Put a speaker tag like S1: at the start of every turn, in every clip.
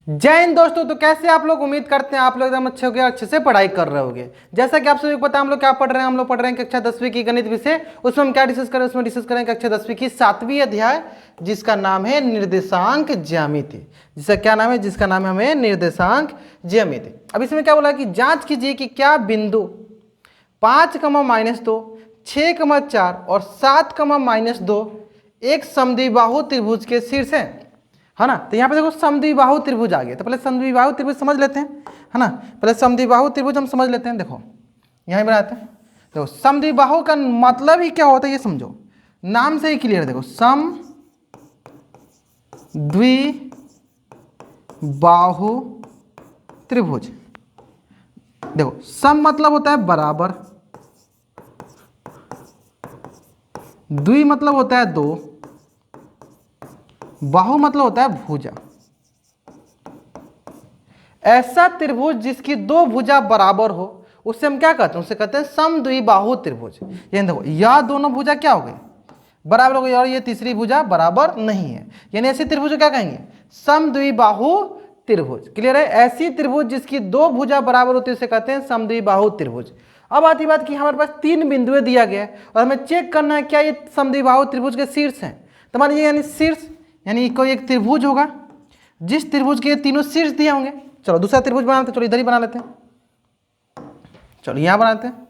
S1: जय हिंद दोस्तों। तो कैसे आप लोग, उम्मीद करते हैं आप लोग एकदम अच्छे हो गए, अच्छे से पढ़ाई कर रहे होगे। जैसा कि आप सभी को पता है हम लोग क्या पढ़ रहे हैं, हम लोग पढ़ रहे हैं कक्षा 10वीं की गणित विषय। उसमें हम क्या डिस्कस करें, उसमें डिस्कस करें कक्षा 10वीं की 7वीं अध्याय, जिसका नाम है निर्देशांक ज्यामिति। जिसका क्या नाम है, जिसका नाम है हमें निर्देशांक ज्यामिति। अब इसमें क्या बोला कि जांच कीजिए कि क्या बिंदु 5,-2, 6,4 और 7,-2 एक समद्विबाहु त्रिभुज के शीर्ष है ना। तो यहाँ पे देखो समद्विबाहु त्रिभुज आ गया। तो पहले समद्विबाहु त्रिभुज समझ लेते हैं, है ना। पहले समद्विबाहु त्रिभुज हम समझ लेते हैं। देखो यहाँ बनाते हैं। देखो समद्विबाहु का मतलब ही क्या होता है ये समझो, नाम से ही क्लियर है। देखो समद्विबाहु त्रिभुज, देखो सम मतलब होता है बराबर, द्वि मतलब होता है दो, बाहु मतलब होता है भुजा। ऐसा त्रिभुज जिसकी दो भुजा बराबर हो उससे हम क्या कहते हैं, उससे कहते हैं समद्विबाहु त्रिभुज। ये देखो यह दोनों भुजा क्या हो गई, बराबर हो गई, और ये तीसरी भुजा बराबर नहीं है, यानी ऐसी त्रिभुज को क्या कहेंगे, समद्विबाहु त्रिभुज। क्लियर है। ऐसी त्रिभुज जिसकी दो भुजा बराबर होती है उसे कहते हैं समद्विबाहु त्रिभुज। अब आती बात कि हमारे पास तीन बिंदुएं दिया गया है और हमें चेक करना है क्या ये समद्विबाहु त्रिभुज के शीर्ष हैं। तो मान लीजिए यानी शीर्ष यानी कोई एक त्रिभुज होगा जिस त्रिभुज के तीनों शीर्ष दिए होंगे। चलो दूसरा त्रिभुज बनाते हैं, चलो इधर ही बना लेते हैं। चलो यहाँ बनाते हैं,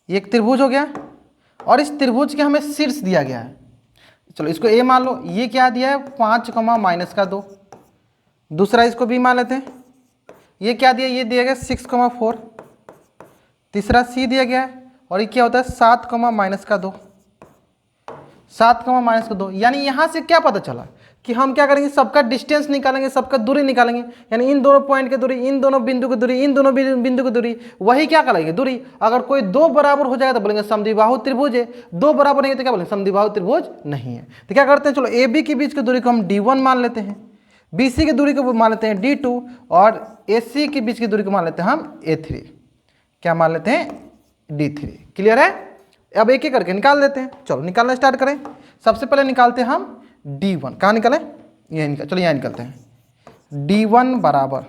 S1: एक त्रिभुज हो गया और इस त्रिभुज के हमें शीर्ष दिया गया है। चलो इसको ए मान लो, ये क्या दिया है 5,-2। दूसरा इसको बी मान लेते हैं, ये क्या दिया, ये दिया गया 6,4। तीसरा सी दिया गया है और ये क्या होता है 7,-2। 7,-2 यानी यहाँ से क्या पता चला कि हम क्या करेंगे, सबका डिस्टेंस निकालेंगे, सबका दूरी निकालेंगे, यानी इन दोनों पॉइंट की दूरी, इन दोनों बिंदु की दूरी, इन दोनों बिंदु की दूरी, वही क्या करेंगे दूरी। अगर कोई दो बराबर हो जाएगा तो बोलेंगे समद्विबाहु त्रिभुज है, दो बराबर नहीं है तो क्या बोलेंगे समद्विबाहु त्रिभुज नहीं है। तो क्या करते हैं, चलो ए बी के बीच की दूरी को हम D1 मान लेते हैं, बी सी की दूरी को मान लेते हैं D2 और ए सी के बीच की दूरी को मान लेते हैं हम A3। क्या मान लेते हैं D3। क्लियर है। अब एक एक करके निकाल देते हैं। चलो निकालना स्टार्ट करें। सबसे पहले निकालते हैं हम D1। कहाँ निकालें, ये निकाल, चलो यहाँ निकालते हैं। D1 बराबर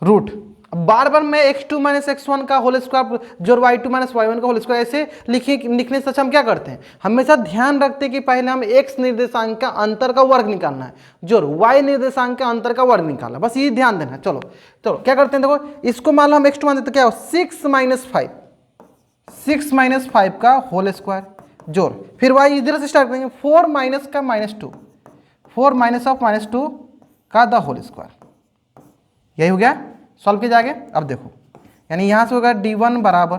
S1: रूट, अब बार बार मैं x2 - x1 का होल स्क्वायर जोड़ y2 - y1 का होल स्क्वायर ऐसे लिखने से हम क्या करते हैं, हमेशा ध्यान रखते हैं कि पहले हम x निर्देशांक का अंतर का वर्ग निकालना है, जोड़ y निर्देशांक का अंतर का वर्ग निकालना, बस ये ध्यान देना है। चलो चलो क्या करते हैं, देखो इसको मान लो हम x2 मान देते, क्या हो 6 - 5 का होल स्क्वायर जोड़, फिर y इधर से स्टार्ट करेंगे 4 - का -2, 4 - 2 का द होल स्क्वायर। यही हो गया, सॉल्व किया जाएगा। अब देखो यानी यहाँ से होगा D1 बराबर,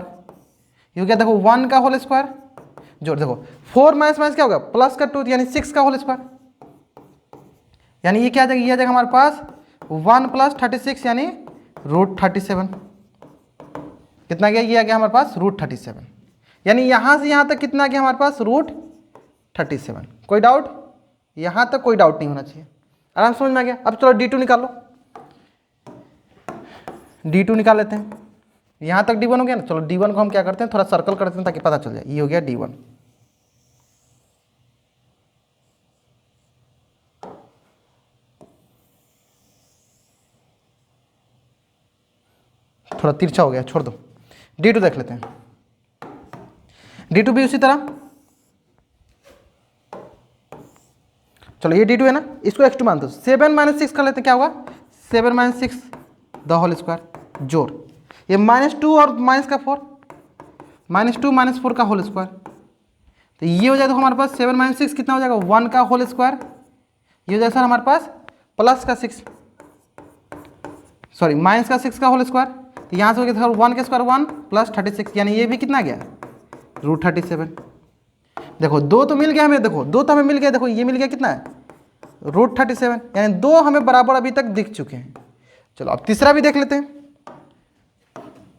S1: ये हो गया देखो 1 का होल स्क्वायर जोड़, देखो 4 - क्या होगा प्लस का 2 यानी 6 का होल स्क्वायर, यानी ये क्या आ जाएगा, ये आ जाएगा हमारे पास 1 + 36 यानी √37। कितना गया, ये आ गया हमारे पास √37, यानी यहाँ से यहाँ तक कितना आ गया हमारे पास √37। कोई डाउट, यहाँ तक कोई डाउट नहीं होना चाहिए, आराम समझ में आ गया। अब चलो D2 निकालो, D2 निकाल लेते हैं। यहाँ तक D1 हो गया ना। चलो D1 को हम क्या करते हैं, थोड़ा सर्कल करते हैं ताकि पता चल जाए। ये हो गया D1। थोड़ा तिरछा हो गया, छोड़ दो। D2 देख लेते हैं। D2 भी उसी तरह, चलो ये D2 है ना, इसको x2 मान दो, 7 - 6 कर लेते हैं। क्या होगा 7 - 6 द होल स्क्वायर जोड़, ये -2 और माइनस का 4, -2 - 4 का होल स्क्वायर। तो ये हो जाएगा तो हमारे पास 7 - 6 कितना हो जाएगा 1 का होल स्क्वायर। ये हो जाएगा सर हमारे पास प्लस का 6, सॉरी माइनस का 6 का होल स्क्वायर। तो यहाँ से हो गया 1 का स्क्वायर 1 + 36, यानी ये भी कितना गया √37। देखो दो तो मिल गया हमें, देखो दो तो हमें मिल गया, देखो ये मिल गया कितना है √37, यानी दो हमें बराबर अभी तक दिख चुके हैं। चलो अब तीसरा भी देख लेते हैं।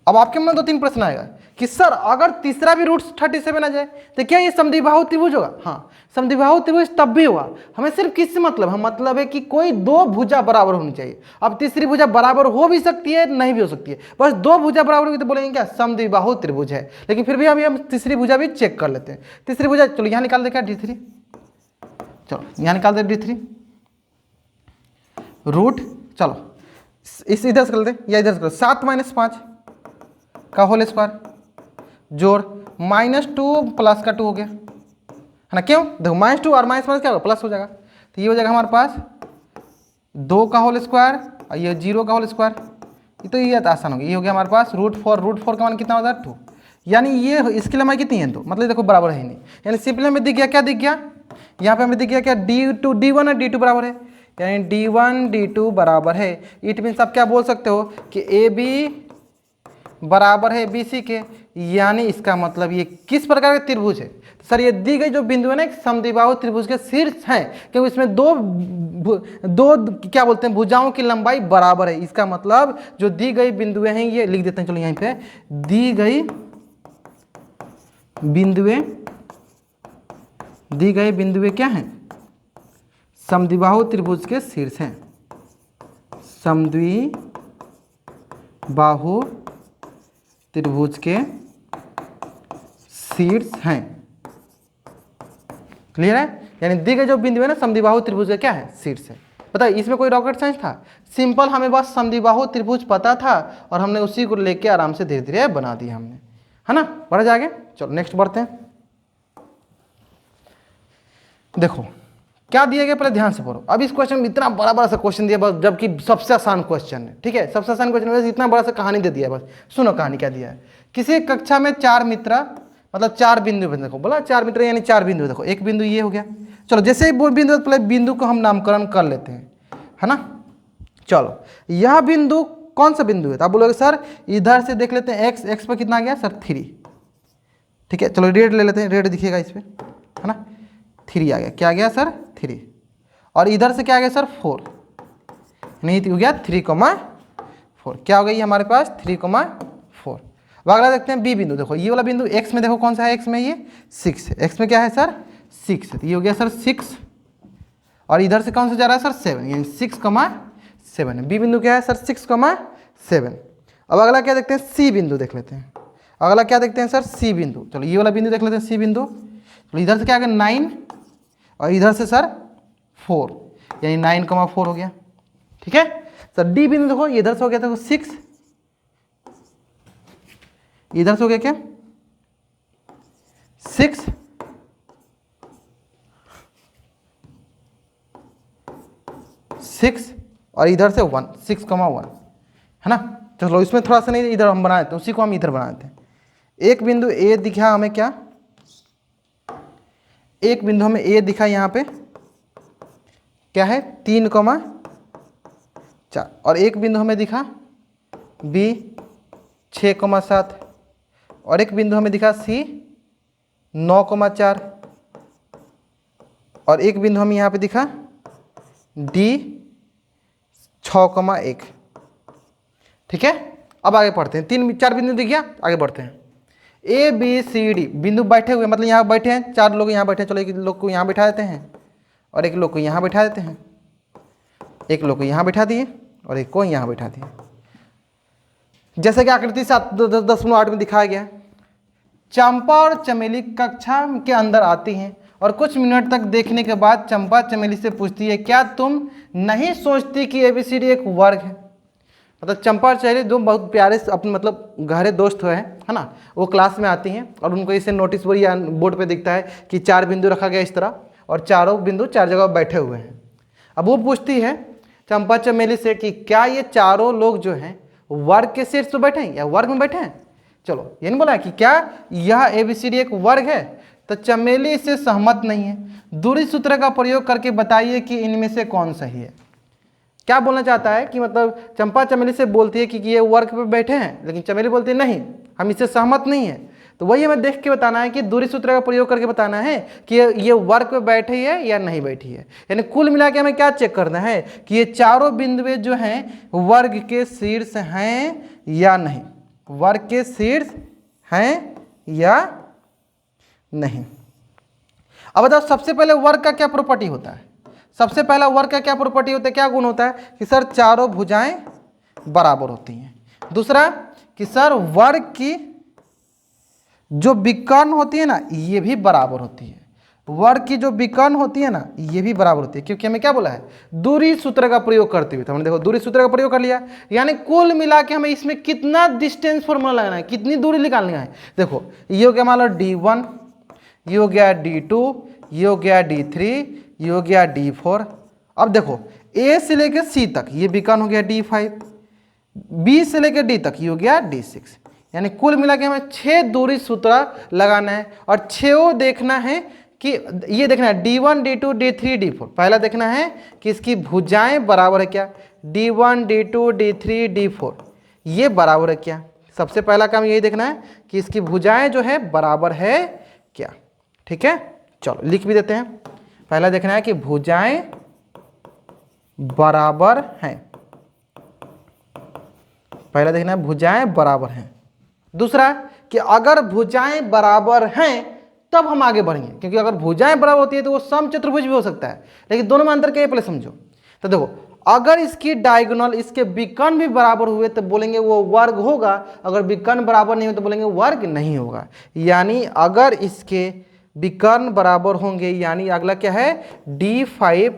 S1: अब आपके मन में 2-3 प्रश्न आएगा कि सर अगर तीसरा भी √37 आ जाए तो क्या ये समद्विबाहु त्रिभुज होगा। हाँ, समद्विबाहु त्रिभुज तब भी होगा, हमें सिर्फ किससे मतलब है, मतलब है कि कोई दो भुजा बराबर होनी चाहिए। अब तीसरी भुजा बराबर हो भी सकती है, नहीं भी हो सकती है, बस दो भुजा बराबर होगी तो बोलेंगे क्या समद्विबाहु त्रिभुज है। लेकिन फिर भी अभी हम तीसरी भुजा भी चेक कर लेते हैं। तीसरी भुजा चलो यहाँ निकाल दे क्या D3, चलो यहाँ निकाल दे D3 रूट, चलो इस इधर से कर लेते हैं या इधर से कर, 7 - 5 का होल स्क्वायर जोड़ -2 प्लस का 2 हो गया, है ना। क्यों, देखो -2 और -1 क्या होगा, प्लस हो जाएगा। तो ये हो जाएगा हमारे पास 2 का होल स्क्वायर और ये 0 का होल स्क्वायर। तो ये आसान हो गया। ये हो गया हमारे पास √4 का मान कितना होता है 2, यानी ये इसकी लंबाई कितनी है 2, मतलब देखो बराबर है नहीं, यानी सिंपली हमें दिख गया, क्या दिख गया यहाँ पे हमें दिख गया क्या, D1 और D2 बराबर है, यानी D1 D2 बराबर है। इट मीन्स आप क्या बोल सकते हो कि AB बराबर है BC के, यानी इसका मतलब ये किस प्रकार का त्रिभुज है। सर ये दी गई जो बिंदु है ना एक समद्विबाहु त्रिभुज के शीर्ष हैं, क्योंकि इसमें दो क्या बोलते हैं भुजाओं की लंबाई बराबर है। इसका मतलब जो दी गई बिंदुएं हैं, ये लिख देते हैं, चलो यहीं पे दी गई बिंदुएं क्या हैं, समद्विबाहु त्रिभुज के शीर्ष हैं, समद्विबाहु त्रिभुज के शीर्ष हैं। क्लियर है, यानी दी गई जो बिंदु है ना समद्विबाहु त्रिभुज का क्या है, शीर्ष है। पता है इसमें कोई रॉकेट साइंस था, सिंपल हमें बस समद्विबाहु त्रिभुज पता था और हमने उसी को लेके आराम से धीरे धीरे बना दिया हमने, है ना। बढ़ा जाएगा, चलो नेक्स्ट बढ़ते हैं। देखो क्या दिया गया, पहले ध्यान से पढ़ो। अब इस क्वेश्चन में इतना बड़ा बड़ा सा क्वेश्चन दिया, बस जबकि सबसे आसान क्वेश्चन है, ठीक है, सबसे आसान क्वेश्चन है, इतना बड़ा सा कहानी दे दिया। बस सुनो कहानी क्या दिया है। किसी कक्षा में 4 मित्र, मतलब 4 बिंदु, देखो बोला 4 मित्र यानी 4 बिंदु। देखो एक बिंदु ये हो गया, चलो जैसे ही बिंदु, पहले बिंदु को हम नामकरण कर लेते हैं, है ना। चलो यह बिंदु कौन सा बिंदु है, तो आप बोलोगे सर इधर से देख लेते हैं, एक्स पर कितना आ गया सर 3, ठीक है। चलो रेड ले लेते हैं, रेड दिखेगा इस पर, है ना। 3 आ गया, क्या आ गया सर 3, और इधर से क्या आ गया सर 4, नहीं हो गया 3,4, क्या हो गई हमारे पास 3,4। अब अगला देखते हैं बी बिंदु। देखो ये वाला बिंदु एक्स में, देखो कौन सा है, एक्स में ये 6 है, एक्स में क्या है सर 6 है, तो ये हो गया सर 6, और इधर से कौन सा जा रहा है सर 7, यानी 6,7 है। बी बिंदु क्या है सर 6,7। अब अगला क्या देखते हैं, सी बिंदु देख लेते हैं। अगला क्या देखते हैं सर सी बिंदु, चलो ये वाला बिंदु देख लेते हैं सी बिंदु। तो इधर से क्या आ गया 9 और इधर से सर 4, यानी 9,4 हो गया, ठीक है सर। डी बिंदु देखो इधर से हो गया, देखो 6, इधर से हो गया क्या 6, और इधर से 1, 6,1, है ना। चलो इसमें थोड़ा सा नहीं, इधर हम बना देते हैं, उसी को हम इधर बना देते हैं। एक बिंदु ए दिखा हमें क्या, एक बिंदु हमें ए दिखा यहाँ पे क्या है 3,4, और एक बिंदु हमें दिखा बी 6,7, और एक बिंदु हमें दिखा सी 9,4, और एक बिंदु हमें यहाँ पे दिखा डी 6,1, ठीक है। अब आगे पढ़ते हैं, 3-4 बिंदु दिख गया, आगे बढ़ते हैं। ए बी सी डी बिंदु बैठे हुए, मतलब यहाँ बैठे हैं 4 लोग, यहाँ बैठे हैं, चलो एक लोग को यहाँ बैठा देते हैं और एक लोग को यहाँ बैठा देते हैं, एक लोग को यहाँ बैठा दिए और एक को यहाँ बैठा दिए, जैसे कि आकृति 7.10.8 में दिखाया गया। चंपा और चमेली कक्षा के अंदर आती हैं और कुछ मिनट तक देखने के बाद चंपा चमेली से पूछती है, क्या तुम नहीं सोचती कि ABCD एक वर्ग है। मतलब चंपा और चमेली दो बहुत प्यारे अपने मतलब गहरे दोस्त हुए हैं, है ना। वो क्लास में आती हैं और उनको इसे नोटिस बोर्ड या बोर्ड पे दिखता है कि 4 बिंदु रखा गया इस तरह, और चारों बिंदु 4 जगह बैठे हुए हैं। अब वो पूछती है चंपा चमेली से कि क्या ये चारों लोग जो हैं वर्ग के शीर्ष पर बैठे हैं या वर्ग में बैठे हैं। चलो ये नहीं बोला कि क्या यह ABCD एक वर्ग है, तो चमेली इससे सहमत नहीं है। दूरी सूत्र का प्रयोग करके बताइए कि इनमें से कौन सही है। क्या बोलना चाहता है कि मतलब चंपा चमेली से बोलती है कि ये वर्ग पे बैठे हैं, लेकिन चमेली बोलती है नहीं हम इससे सहमत नहीं है। तो वही हमें देख के बताना है कि दूरी सूत्र का प्रयोग करके बताना है कि ये वर्ग पे बैठी है या नहीं बैठी है। यानी कुल मिला के हमें क्या चेक करना है कि ये चारों बिंदुएं जो हैं वर्ग के शीर्ष हैं या नहीं, वर्ग के शीर्ष हैं या नहीं। अब बताओ सबसे पहले वर्ग का क्या प्रॉपर्टी होता है, सबसे पहला वर्ग का क्या प्रॉपर्टी होता है, क्या गुण होता है कि सर चारों भुजाएं बराबर होती हैं। दूसरा कि सर वर्ग की जो विकर्ण होती है ना ये भी बराबर होती है, वर्ग की जो विकर्ण होती है ना ये भी बराबर होती है, क्योंकि हमें क्या बोला है, दूरी सूत्र का प्रयोग करते हुए। तो हमने देखो दूरी सूत्र का प्रयोग कर लिया, यानी कुल मिला के हमें इसमें कितना डिस्टेंस फॉर्मूला लगाना है, कितनी दूरी निकालनी है। देखो ये हो गया मान लो D1, ये हो गया D2, ये हो गया D3, ये हो गया D4। अब देखो A से लेकर C तक ये विकर्ण हो गया D5, B से लेकर D तक ये हो गया D6, यानी कुल मिला के हमें 6 दूरी सूत्र लगाना है। और 6 देखना है कि ये देखना है D1, D2, D3, D4। पहला देखना है कि इसकी भुजाएं बराबर है क्या, D1, D2, D3, D4 ये बराबर है क्या। सबसे पहला काम यही देखना है कि इसकी भुजाएं जो है बराबर है क्या। ठीक है, चलो लिख भी देते हैं। पहला देखना है कि भुजाएं बराबर हैं, पहला देखना है भुजाएं बराबर हैं। दूसरा कि अगर भुजाएं बराबर हैं तब हम आगे बढ़ेंगे, क्योंकि अगर भुजाएं बराबर होती है तो वो समचतुर्भुज भी हो सकता है, लेकिन दोनों में अंतर क्या है पहले समझो। तो देखो अगर इसकी डायगोनल इसके विकर्ण भी बराबर हुए तो बोलेंगे वो वर्ग होगा, अगर विकर्ण बराबर नहीं हुए तो बोलेंगे वर्ग नहीं होगा। यानी अगर इसके विकर्ण बराबर होंगे, यानी अगला क्या है D5,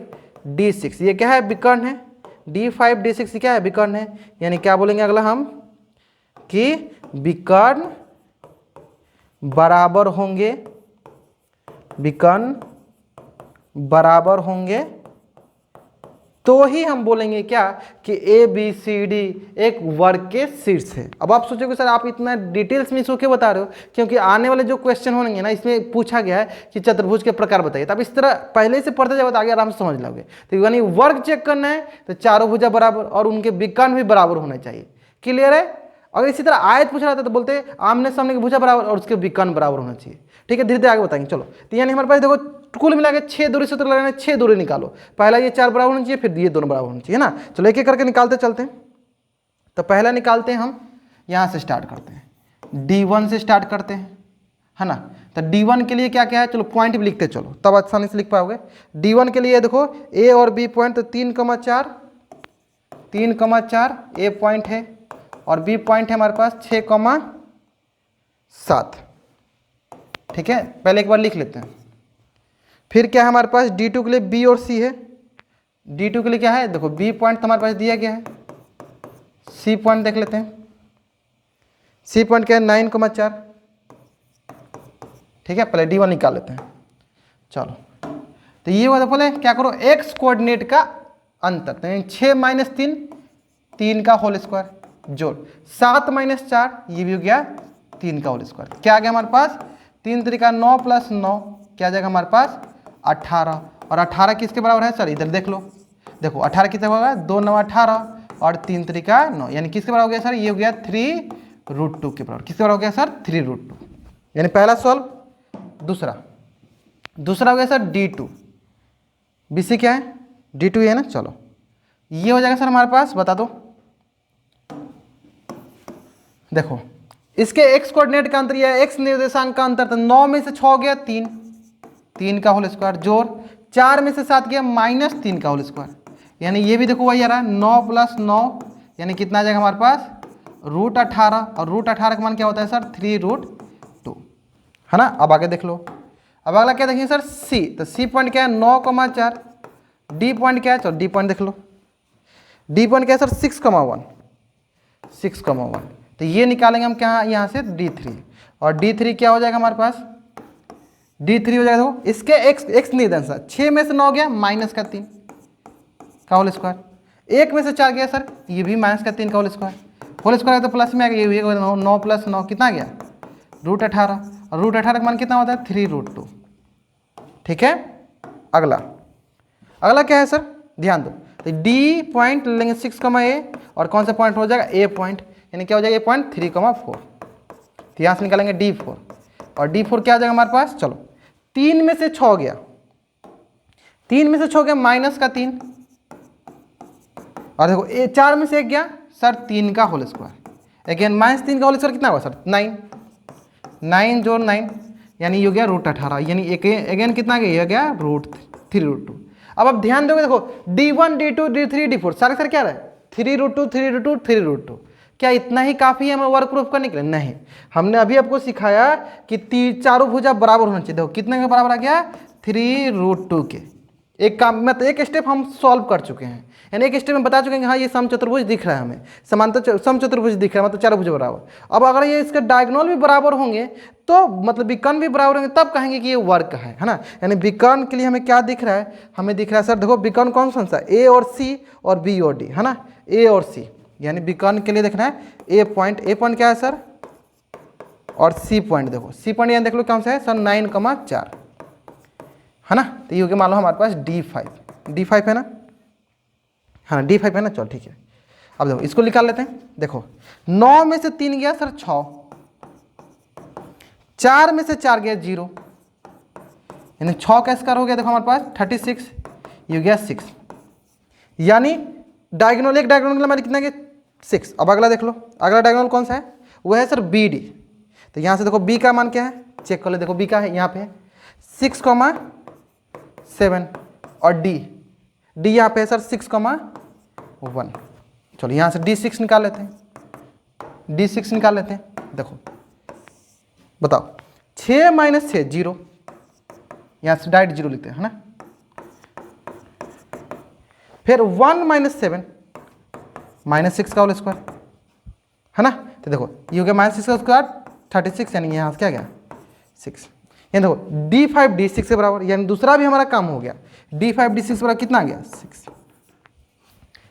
S1: D6 ये क्या है विकर्ण है, D5, D6 क्या है विकर्ण है। यानी क्या बोलेंगे अगला हम कि विकर्ण बराबर होंगे, विकर्ण बराबर होंगे तो ही हम बोलेंगे क्या कि ABCD एक वर्ग के शीर्ष है। अब आप सोचोगे सर आप इतना डिटेल्स में इसको क्यों बता रहे हो, क्योंकि आने वाले जो क्वेश्चन होंगे ना इसमें पूछा गया है कि चतुर्भुज के प्रकार बताइए। तो आप इस तरह पहले से पढ़ते जाओगे तो आगे आराम से समझ लोगे। तो यानी वर्ग चेक करना है तो चारों भुजा बराबर और उनके विकर्ण भी बराबर होना चाहिए। क्लियर है। अगर इसी तरह आयत पूछा जाता तो बोलते आमने सामने की भुजा बराबर और उसके विकर्ण बराबर होना चाहिए। ठीक है, धीरे धीरे आगे बताएंगे। चलो तो यानी हमारे पास देखो कुल मिला के 6 दूरी सूत्र लगाना है, 6 दूरी निकालो। पहला ये 4 बराबर होना चाहिए, फिर ये दोनों बराबर होना चाहिए ना। चलो एक एक करके निकालते चलते हैं। तो पहला निकालते हैं हम, यहाँ से स्टार्ट करते हैं, D1 से स्टार्ट करते हैं, है ना। तो D1 के लिए क्या क्या है, चलो पॉइंट भी लिखते चलो तब आसानी से लिख पाओगे। D1 के लिए देखो A और B पॉइंट, तो 3,4 A पॉइंट है और B पॉइंट है हमारे पास 6,7। ठीक है, पहले एक बार लिख लेते हैं। फिर क्या है हमारे पास D2 के लिए B और C है। D2 के लिए क्या है, देखो B पॉइंट तो हमारे पास दिया गया है, C पॉइंट देख लेते हैं। C पॉइंट क्या है 9,4। ठीक है, पहले D1 निकाल लेते हैं। चलो तो ये होगा, पहले क्या करो x कोऑर्डिनेट का अंतर, तो 6 - 3 3 का होल स्क्वायर जोड़ 7 - 4 ये भी हो गया 3 का होल स्क्वायर। क्या आ गया हमारे पास 3 3 9 + 9 क्या आ जाएगा हमारे पास 18। और 18 किसके बराबर है सर, इधर देख लो, देखो 18 किसके बराबर है 2 9 18 और 3 3 9, यानी किसके बराबर हो गया सर, ये हो गया 3√2 के बराबर। किसके बराबर हो गया सर 3√2, यानी पहला सॉल्व। दूसरा हो गया सर D2, BC क्या है D2 है ना। चलो ये हो जाएगा सर हमारे पास, बता दो। देखो इसके x कोऑर्डिनेट का अंतर या x निर्देशांक का अंतर, तो 9 में से 6 गया 3 का होल स्क्वायर जोड़ 4 में से 7 गया -3 का होल स्क्वायर, यानी ये भी देखो वही आ रहा है 9 + 9 यानी कितना आ जाएगा हमारे पास √18 और √18 का मान क्या होता है सर 3√2, है ना। अब आगे देख लो। अब अगला क्या देखिए सर C, तो C पॉइंट क्या है 9,4। D पॉइंट क्या है, चलो D पॉइंट देख लो। D पॉइंट क्या है सर 6,1 तो ये निकालेंगे हम क्या यहाँ से D3, और D3 क्या हो जाएगा हमारे पास D3 हो जाएगा देखो इसके x निर्देशांक 6 में से 9 गया -3 का होल स्क्वायर, 1 में से 4 गया सर ये भी -3 का होल स्क्वायर है तो प्लस में आ गया, ये 9 + 9 कितना गया √18 और √18 का मान कितना होता है 3√2। ठीक है, अगला क्या है सर ध्यान दो, तो D पॉइंट लेंगे 6,A और कौन सा पॉइंट हो जाएगा A पॉइंट, यानी क्या हो जाएगा A पॉइंट 3,4। तो यहाँ से निकालेंगे D4 और D4 क्या आ जाएगा हमारे पास, चलो 3 में से 6 गया, 3 में से 6 गया -3 और देखो 4 में से 1 गया सर 3 का होल स्क्वायर, अगेन -3 का होल स्क्वायर कितना हुआ सर 9 जोड़ 9 यानी ये हो गया √18, यानी अगेन कितना गया, गया √3√2। अब आप ध्यान दोगे देखो D1 D2 D3 D4 सारे सर क्या रहे 3√2 क्या इतना ही काफ़ी है हमें वर्ग प्रूफ करने के लिए, नहीं। हमने अभी आपको सिखाया कि चारों भुजा बराबर होना चाहिए। देखो कितने के बराबर आ गया 3√2 के। एक काम मतलब एक स्टेप हम सॉल्व कर चुके हैं, यानी एक स्टेप में बता चुके हैं कि हाँ ये समचतुर्भुज दिख रहा है, हमें समांतर समचतुर्भुज दिख रहा है, मतलब चार भुज बराबर। अब अगर ये इसके डायगोनल भी बराबर होंगे तो मतलब विकर्ण भी बराबर होंगे तब कहेंगे कि ये वर्ग है ना। यानी विकर्ण के लिए हमें क्या दिख रहा है, हमें दिख रहा है सर देखो विकर्ण कौन कौन सा, ए और सी और बी और डी है ना, ए और सी। यानी विकर्ण के लिए देखना है ए पॉइंट क्या है सर, और सी पॉइंट देखो, सी पॉइंट यहाँ देख लो कौन सा है सर 9,4 है ना। तो ये हो गया मान लो हमारे पास D5 है ना, हाँ D5 है ना, चलो ठीक है। अब देखो इसको निकाल लेते हैं, देखो 9 में से 3 गया सर 6, 4 में से 4 गया 0, यानी 6 का स्क्वायर हो गया देखो हमारे पास 36, ये हो गया 6। यानी डायगोनल एक डायगोनल हमारे कितना गया 6। अब अगला देख लो, अगला डायगोनल कौन सा है, वो है सर BD। तो यहाँ से देखो B का मान क्या है, चेक कर लो, देखो B का है यहाँ पे 6,7 और D यहाँ पे है सर 6,1। चलो यहाँ से D6 निकाल लेते हैं, D6 निकाल लेते हैं। देखो बताओ 6 - 6 0, यहाँ से डायरेक्ट 0 लिखते हैं है ना। फिर 1 - 7 -6 का होल स्क्वायर है ना। तो देखो ये हो गया -6 का स्क्वायर 36, यानी यहाँ से क्या गया 6। यानी देखो D5 D6 के बराबर, यानी दूसरा भी हमारा काम हो गया। D5 D6 बराबर कितना आ गया 6।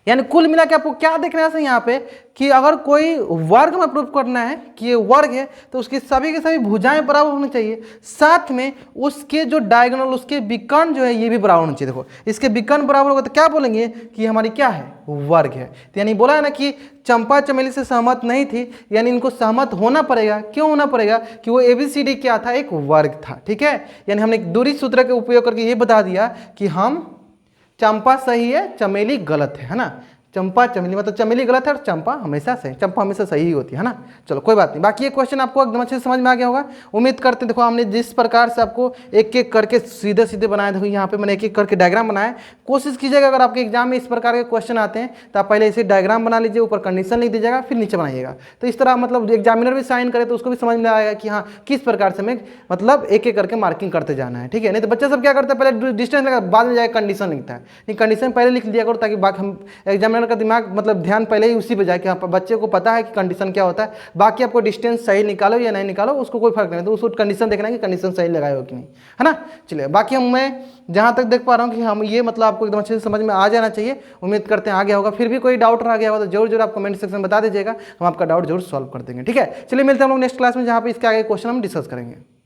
S1: यानी कुल मिला के आपको क्या देखना है यहाँ पे कि अगर कोई वर्ग में प्रूफ करना है कि ये वर्ग है तो उसकी सभी के सभी भुजाएं बराबर होनी चाहिए, साथ में उसके जो डायगोनल उसके विकर्ण जो है ये भी बराबर होना चाहिए। देखो इसके विकर्ण बराबर होगा तो क्या बोलेंगे कि हमारी क्या है वर्ग है। तो यानी बोला है ना कि चंपा चमेली से सहमत नहीं थी, यानी इनको सहमत होना पड़ेगा। क्यों होना पड़ेगा कि वो ABCD क्या था, एक वर्ग था। ठीक है, यानी हमने दूरी सूत्र का उपयोग करके ये बता दिया कि हम चंपा सही है चमेली गलत है ना। चंपा चमेली मतलब चमेली गलत है और चंपा हमेशा सही, चंपा हमेशा सही ही होती है ना। चलो कोई बात नहीं, बाकी ये क्वेश्चन आपको एकदम अच्छे से समझ में आ गया होगा उम्मीद करते हैं। देखो हमने जिस प्रकार से आपको एक एक करके सीधे सीधे बनाए, देखो यहाँ पे मैंने एक एक करके डायग्राम बनाया। कोशिश कीजिएगा अगर आपके एग्जाम में इस प्रकार के क्वेश्चन आते हैं तो आप पहले इसे डायग्राम बना लीजिए, ऊपर कंडीशन लिख दीजिएगा, फिर नीचे बनाइएगा। तो इस तरह मतलब एग्जामिनर भी साइन करे तो उसको भी समझ में आएगा कि हाँ किस प्रकार से हमें मतलब एक एक करके मार्किंग करते जाना है। ठीक है, नहीं तो बच्चा सब क्या करता है पहले डिस्टेंस लगा बाद में जाकर कंडीशन लिखता है। नहीं कंडीशन पहले लिख दिया करो ताकि बाकी हम एग्जामिनर का दिमाग मतलब ध्यान पहले ही उसी पे जाए कि हाँ बच्चे को पता है कि कंडीशन क्या होता है। बाकी आपको डिस्टेंस सही निकालो या नहीं निकालो उसको कोई फर्क नहीं, तो उसको कंडीशन देखना है कि कंडीशन सही लगाए हो कि नहीं, है ना। चलिए बाकी मैं जहाँ तक देख पा रहा हूँ कि हम ये मतलब आपको एकदम अच्छे से समझ में आ जाना चाहिए। उम्मीद करते हैं आ गया होगा। फिर भी कोई डाउट रह गया होगा तो जरूर आप कमेंट सेक्शन में बता दीजिएगा, हम आपका डाउट जरूर सॉल्व कर देंगे। ठीक है, चलिए मिलते हैं हम लोग नेक्स्ट क्लास में जहाँ पे इसके आगे क्वेश्चन हम डिस्कस करेंगे।